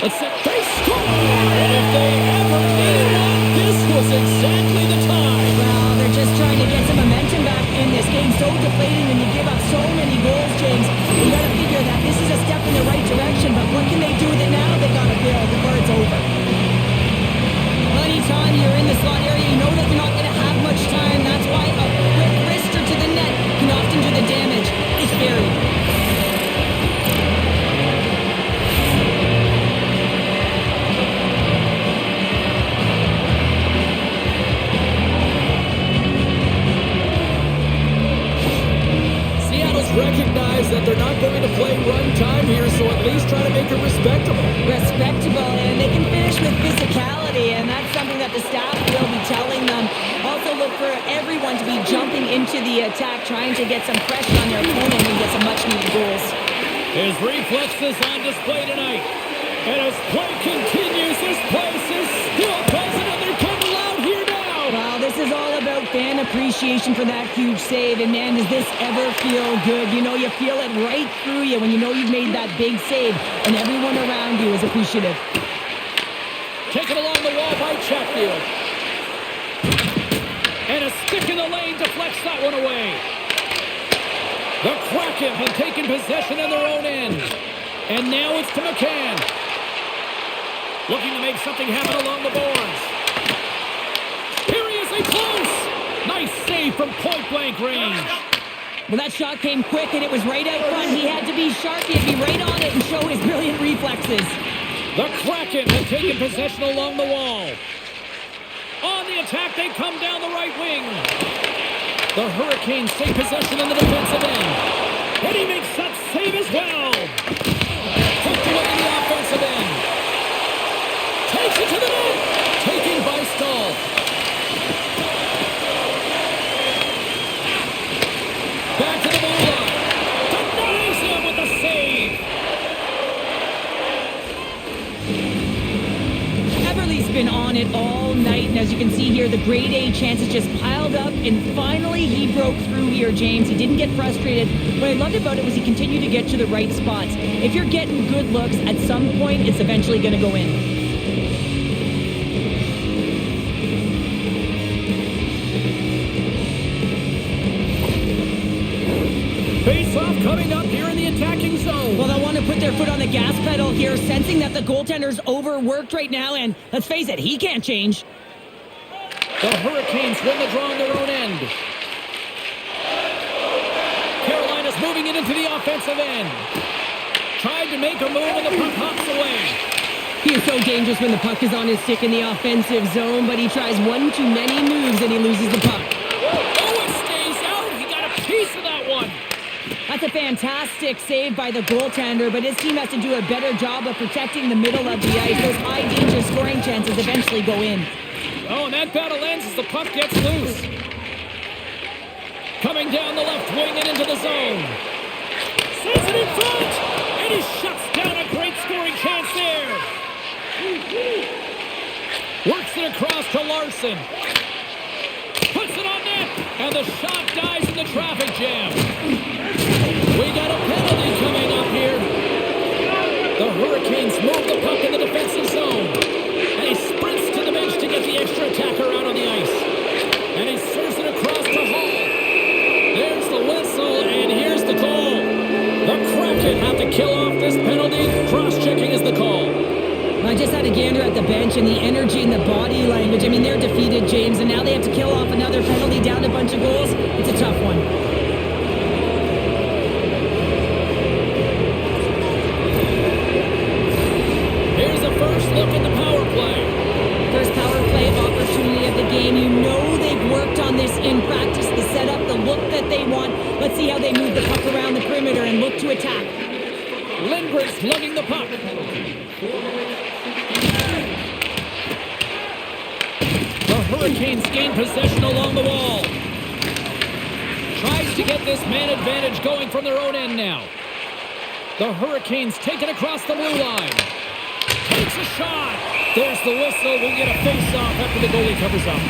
Let's see. They score! And if they ever needed one, this was exactly the time. Well, they're just trying to get some momentum back in this game. So deflating when you give up so many goals, James. You got to figure that this is a step in the right direction, but what can they do with it now? They got to build before it's over. Anytime you're in the slot area, you know that you're not going to have much time. That's why a quick wrister to the net can often do the damage. It's buried. Seattle's recognized that they're not going to play run time here, so at least try to make it respectable. Respectable, and they can finish with physicality, and that's something that the staff will be telling them. Also look for everyone to be jumping into the attack, trying to get some pressure on their opponent and get some much-needed goals. His reflexes on display tonight. And as play continues, this place is still buzzing, and they're coming loud here now. Well, this is all about fan appreciation for that huge save, and man, does this ever feel good. You know, you feel it right through you when you know you've made that big save, and everyone around you is appreciative. Taken along the wall by Chatfield. And a stick in the lane deflects that one away. The Kraken have taken possession in their own end. And now it's to McCann. Looking to make something happen along the boards. Here he is, in close. Nice save from point-blank range. Well, that shot came quick, and it was right out front. He had to be sharp. He had to be right on it and show his brilliant reflexes. The Kraken have taken possession along the wall. On the attack, they come down the right wing. The Hurricanes take possession in the defensive end. And he makes that save as well. Poked away in the offensive end. Takes it to the net. Taken by Stahl. Back to the blue line. Denies him with the save. Everly's been on it all night, and as you can see here, the grade A chances just piled up, and finally he broke through here, James. He didn't get frustrated. What I loved about it was he continued to get to the right spots. If you're getting good looks, at some point, it's eventually going to go in. Face-off coming up here in the attacking zone. Well, they'll want to put their foot on the gas pedal here, sensing that the goaltender's overworked right now, and let's face it, he can't change. The Hurricanes win the draw on their own end. Carolina's moving it into the offensive end. Tried to make a move, and the puck hops away. He is so dangerous when the puck is on his stick in the offensive zone, but he tries one too many moves and he loses the puck. Oh, it stays out. He got a piece of that one. That's That's a fantastic save by the goaltender, but his team has to do a better job of protecting the middle of the ice. Those high-danger scoring chances eventually go in. Oh, and that battle ends as the puck gets loose. Coming down the left wing and into the zone. Sends it in front, and he shuts down a great scoring chance there. Works it across to Larson. Puts it on net, and the shot dies in the traffic jam. We got a penalty coming up here. The Hurricanes move the puck in the defensive zone, and he sprints to the bench to get the extra attacker out on the ice. And he serves it across to Hall. There's the whistle, and here's the call. The Kraken have to kill off this penalty. Cross-checking is the call. I just had a gander at the bench and the energy and the body language. I mean, they're defeated, James, and now they have to kill off another penalty, down a bunch of goals. It's a tough one. Here's a first look at the power play. First power play opportunity of the game. You know they've worked on this in practice, the setup, the look that they want. Let's see how they move the puck around the perimeter and look to attack. Lindgren's lugging the puck. The Hurricanes gain possession along the wall. Tries to get this man advantage going from their own end now. The Hurricanes take it across the blue line. Takes a shot. There's the whistle. We'll get a face-off after the goalie covers up.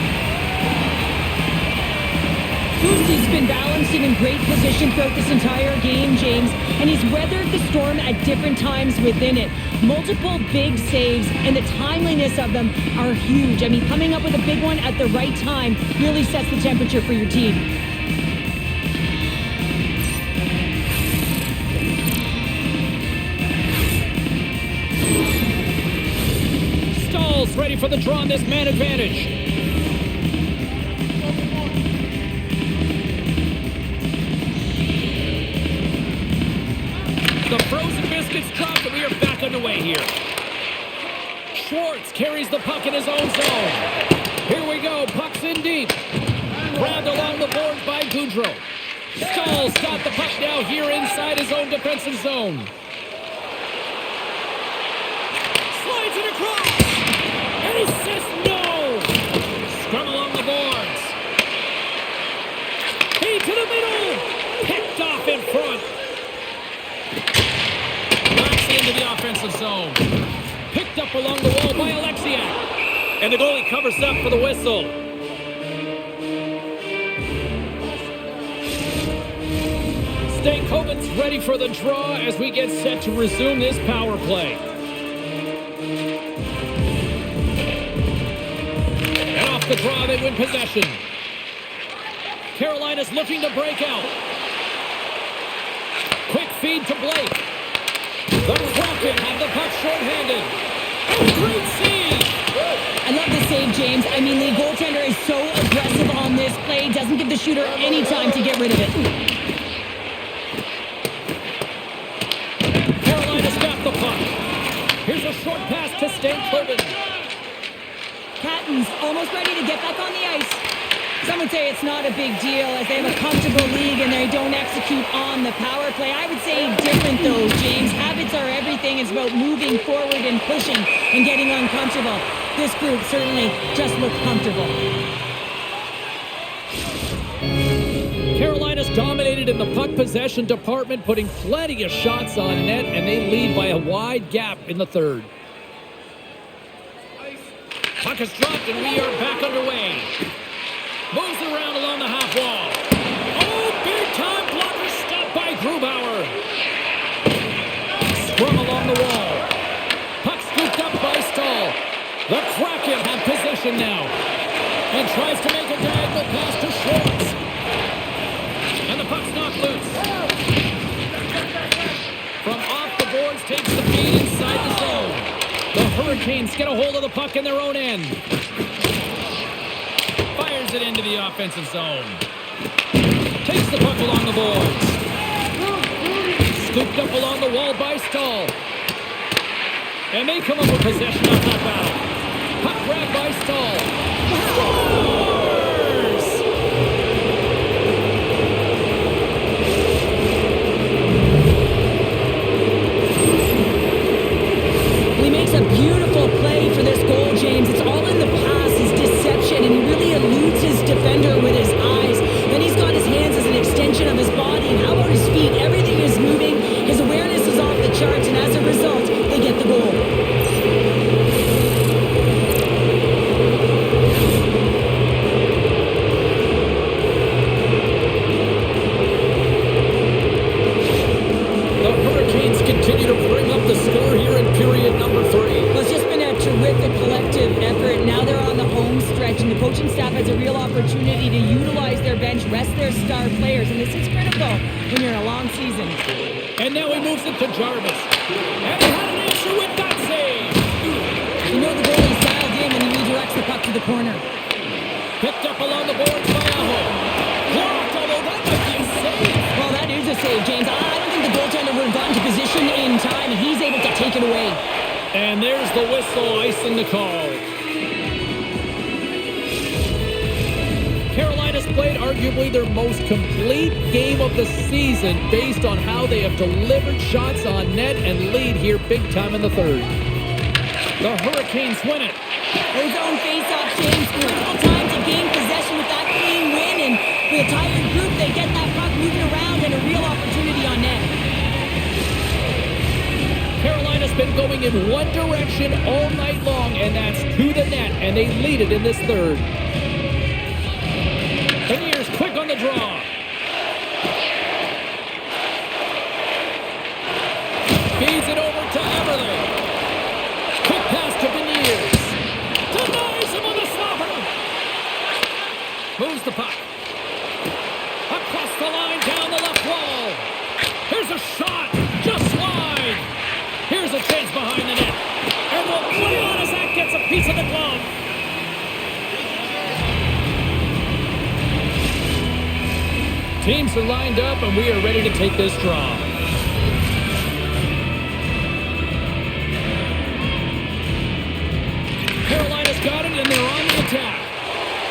Fusti's been balanced and in great position throughout this entire game, James, and he's weathered the storm at different times within it. Multiple big saves, and the timeliness of them are huge. I mean, coming up with a big one at the right time really sets the temperature for your team. Stahl's ready for the draw on this man advantage. The frozen biscuits dropped, and we are back underway here. Schwartz carries the puck in his own zone. Here we go, puck's in deep. Grabbed along the boards by Goudreau. Stahl's got the puck now here inside his own defensive zone. Slides it across, and he says no. Scrum along the boards. Feed to the middle, picked off in front. Into the offensive zone. Picked up along the wall by Alexiak. And the goalie covers up for the whistle. Stankoven's ready for the draw as we get set to resume this power play. And off the draw, they win possession. Carolina's looking to break out. Quick feed to Blake. The Kraken have the puck short-handed. Oh, great save! I love the save, James. I mean, the goaltender is so aggressive on this play. Doesn't give the shooter any time to get rid of it. Carolina's got the puck. Here's a short pass to Stankoven. Catton's almost ready to get back on the ice. Some would say it's not a big deal as they have a comfortable league and they don't execute on the power play. I would say different though, James. Habits are everything. It's about moving forward and pushing and getting uncomfortable. This group certainly just looked comfortable. Carolina's dominated in the puck possession department, putting plenty of shots on net, and they lead by a wide gap in the third. Puck is dropped and we are back underway. Moves it around along the half wall. Oh, big time blocker stopped by Grubauer. Scrum along the wall. Puck scooped up by Stahl. The Kraken have possession now. And tries to make a diagonal pass to Schwartz. And the puck's knocked loose. From off the boards, takes the feed inside the zone. The Hurricanes get a hold of the puck in their own end. Fires it into the offensive zone. Takes the puck along the boards. Scooped up along the wall by Stahl. And they come up with possession off that battle. Puck grabbed by Stahl. Scores! players, and this is critical when you're in a long season. And now he moves it to Jarvis. And he had an answer with that save. You know the goalie's dialed in when he redirects the puck to the corner. Picked up along the boards by Aho. Blocked, although that might be a save. Well, that is a save, James. I don't think the goaltender would have gotten to position in time, and he's able to take it away. And there's the whistle, icing the call. Carolina's played arguably their most complete game of the season based on how they have delivered shots on net and lead here big time in the third. The Hurricanes win it. His own face-off, James. Critical time to gain possession with that clean win, and with a tired group, they get that puck moving around and a real opportunity on net. Carolina's been going in one direction all night long, and that's to the net, and they lead it in this third. Beniers quick on the draw. Feeds it over to Everly. Quick pass to Beniers. Denies him on the stopper. Moves the puck. Across the line, down the left wall. Here's a shot. Just wide. Here's a chance behind the net. And we'll play on as that gets a piece of the glove. Teams are lined up, and we are ready to take this draw. Carolina's got it, and they're on the attack.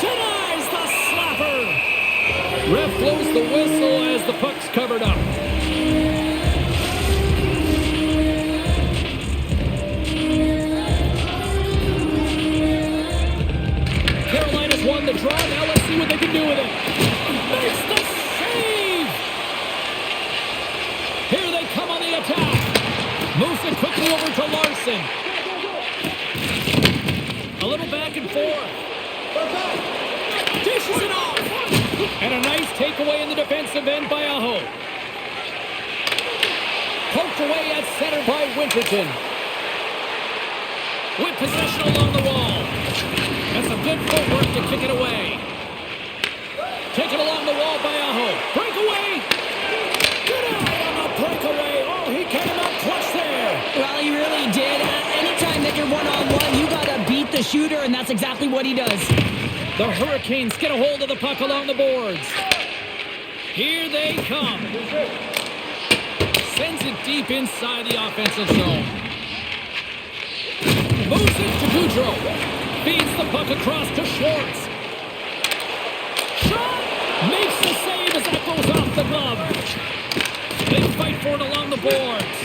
Denies the slapper. Ref blows the whistle as the puck's covered up. Carolina's won the draw. Now let's see what they can do with it. Makes the save. Here they come on the attack. Moves it quickly over to Larson. A little back and forth. Dishes it off. And a nice takeaway in the defensive end by Aho. Poked away at center by Winterton. With possession along the wall. And some good footwork to kick it away. Taken along the wall by Aho. Breakaway. Get out on the breakaway. Oh, he came up clutch there. Well, he really did. Anytime that you're one-on-one, you got to beat the shooter, and that's exactly what he does. The Hurricanes get a hold of the puck along the boards. Here they come. Sends it deep inside the offensive zone. Moves it to Goudreau. Feeds the puck across to Schwartz. Shot! Makes the save as that goes off the glove. They fight for it along the boards.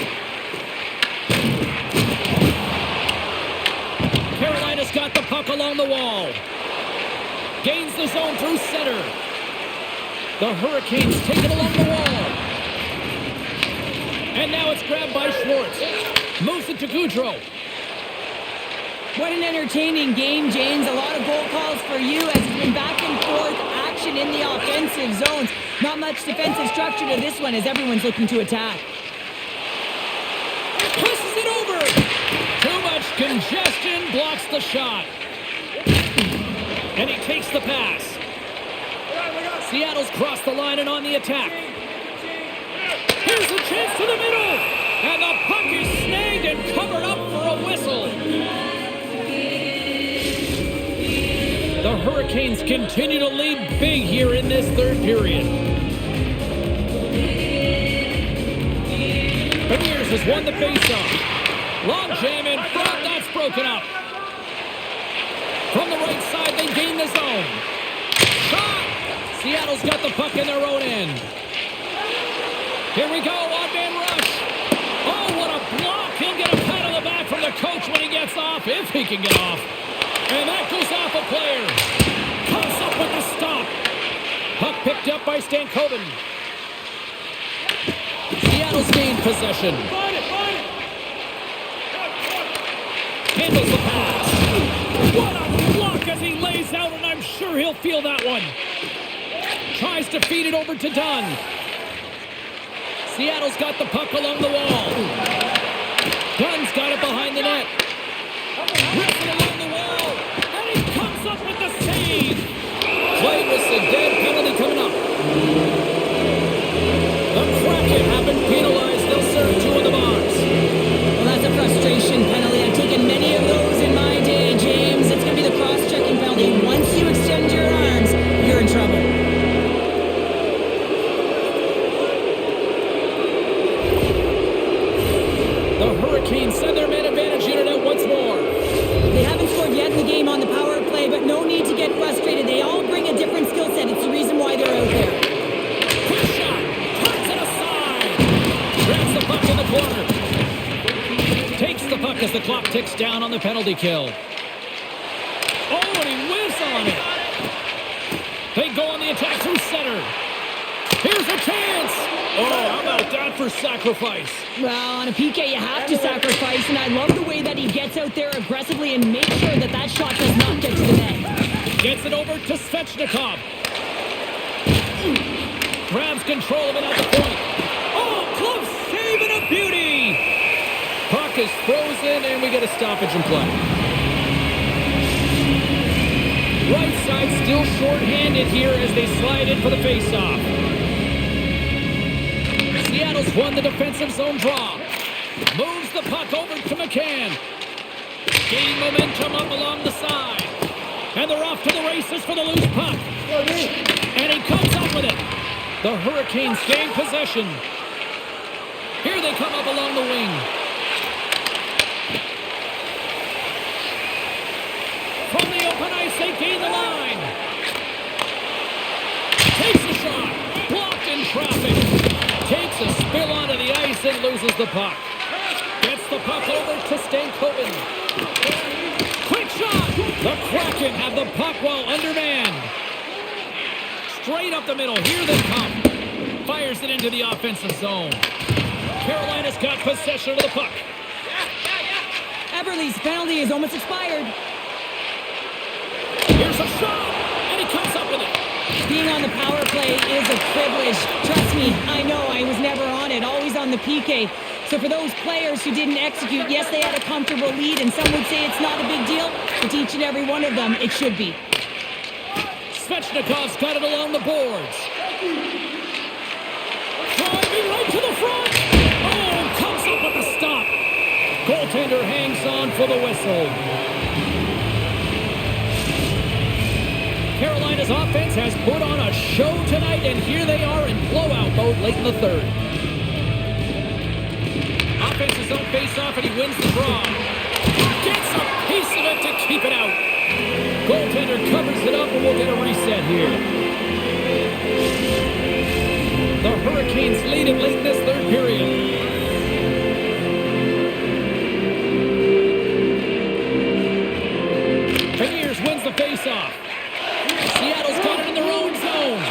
Carolina's got the puck along the wall. Gains the zone through center. The Hurricanes take it along the wall. And now it's grabbed by Schwartz. Moves it to Goudreau. What an entertaining game, James. A lot of goal calls for you as it's been back and forth action in the offensive zones. Not much defensive structure to this one as everyone's looking to attack. Pushes it over. Too much congestion blocks the shot. And he takes the pass. Seattle's crossed the line and on the attack. Here's a chance to the middle. And the puck is snagged and covered up for a whistle. The Hurricanes continue to lead big here in this third period. Beniers has won the faceoff. Long jam in front, that's broken up. From the right side, they gain the zone. Shot! Seattle's got the puck in their own end. Here we go, odd-man rush. Oh, what a block! He'll get a pat on the back from the coach when he gets off, if he can get off. And that goes off a player. Comes up with the stop. Puck picked up by Stankoven. Seattle's gained possession. Handles the pass. What a block as he lays out, and I'm sure he'll feel that one. Tries to feed it over to Dunn. Seattle's got the puck along the wall. Dunn's got it behind the net. Rips it along the wall. And he comes up with the save. Play with the dead penalty coming up. The Hurricanes send their man advantage unit out once more. They haven't scored yet in the game on the power play, but no need to get frustrated. They all bring a different skill set. It's the reason why they're out there. Quick shot. Turns it aside. Grabs the puck in the corner. Takes the puck as the clock ticks down on the penalty kill. Oh, and he whiffs on it. They go on the attack through center. Here's a chance. Oh, how about that for sacrifice? Well, on a PK, you have to sacrifice, and I love the way that he gets out there aggressively and makes sure that that shot does not get to the net. Gets it over to Svechnikov. Grabs control of it at the point. Oh, close save and a beauty. Puck is frozen, and we get a stoppage in play. Right side still short-handed here as they slide in for the face-off. Seattle's won the defensive zone draw. Moves the puck over to McCann. Gaining momentum up along the side. And they're off to the races for the loose puck. And he comes up with it. The Hurricanes gain possession. Here they come up along the wing. From the open ice, they gain the line. Takes the shot. Blocked in traffic. Takes a spill onto the ice and loses the puck. Gets the puck over to Stankoven. Quick shot. The Kraken have the puck while undermanned. Straight up the middle. Here they come. Fires it into the offensive zone. Carolina's got possession of the puck. Everly's penalty is almost expired. Here's a shot, and he comes up with it. Being on the power play is a privilege. Trust me, I know I was never on it, always on the PK. So for those players who didn't execute, yes, they had a comfortable lead, and some would say it's not a big deal. But each and every one of them, it should be. Svechnikov's got it along the boards. Driving right to the front. Oh, comes up with the stop. Goaltender hangs on for the whistle. Carolina's offense has put on a show tonight, and here they are in blowout mode late in the third. Offense's own face-off, and he wins the draw. Gets a piece of it to keep it out. Goaltender covers it up, and we'll get a reset here. The Hurricanes lead it late in this third period. Beniers wins the face-off. Seattle's got it in their own zone.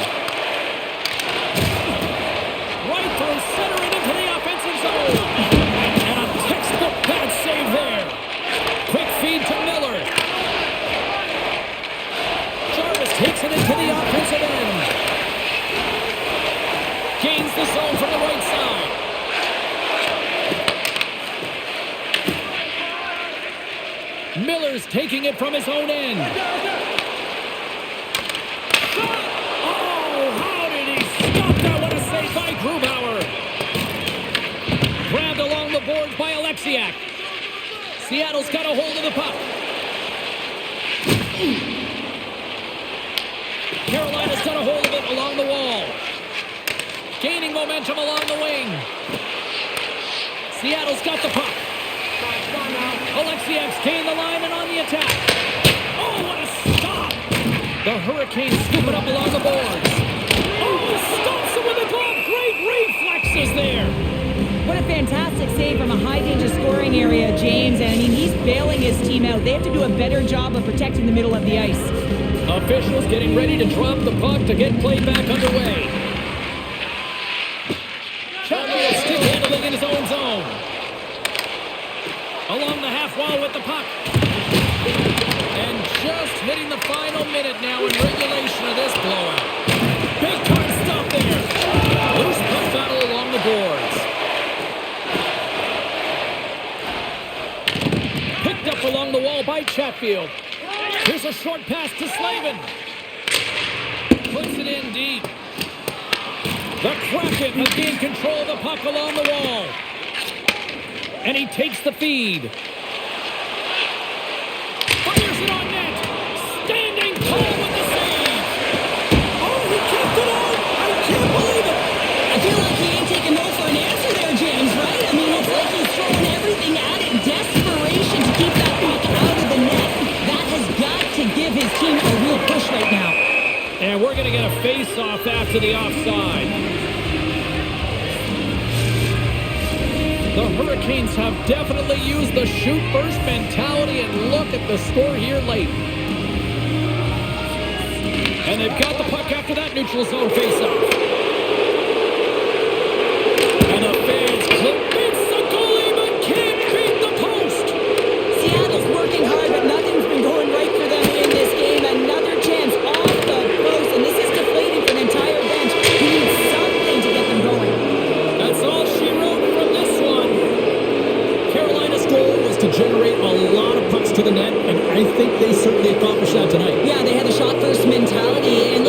Right through center and into the offensive zone. And a textbook bad save there. Quick feed to Miller. Jarvis takes it into the offensive end. Gains the zone from the right side. Miller's taking it from his own end. By Grubauer. Grabbed along the boards by Alexiak. Seattle's got a hold of the puck. Carolina's got a hold of it along the wall. Gaining momentum along the wing. Seattle's got the puck. Alexiak's gained the line and on the attack. Oh, what a stop! The Hurricanes scoop it up along the boards. Oh, stops it with a glove. Great reflexes there. What a fantastic save from a high-danger scoring area, James. And I mean, he's bailing his team out. They have to do a better job of protecting the middle of the ice. Officials getting ready to drop the puck to get play back underway. Chatfield stick handling in his own zone. Along the half wall with the puck. And just hitting the final minute now in regulation of this blowout. Big time stop there. Loose puck battle along the boards. Picked up along the wall by Chatfield. Here's a short pass to Slavin. Puts it in deep. The Kraken has gained control of the puck along the wall. And he takes the feed. Fires it on net. Standing tall with the save. Oh, he kept it out. I can't believe it. I feel like he ain't taking no for an answer there, James, right? I mean, it's like he's throwing every to the offside. The Hurricanes have definitely used the shoot first mentality, and look at the score here late. And they've got the puck after that neutral zone faceoff. And the fans beats the goalie but can't beat the post. Seattle's working hard, but nothing's been going right for them in this game. Another chance off the post, and this is deflating for an entire bench who needs something to get them going. That's all she wrote from this one. Carolina's goal was to generate a lot of pucks to the net, and I think they certainly accomplished that tonight. Yeah, they had a shot first mentality, and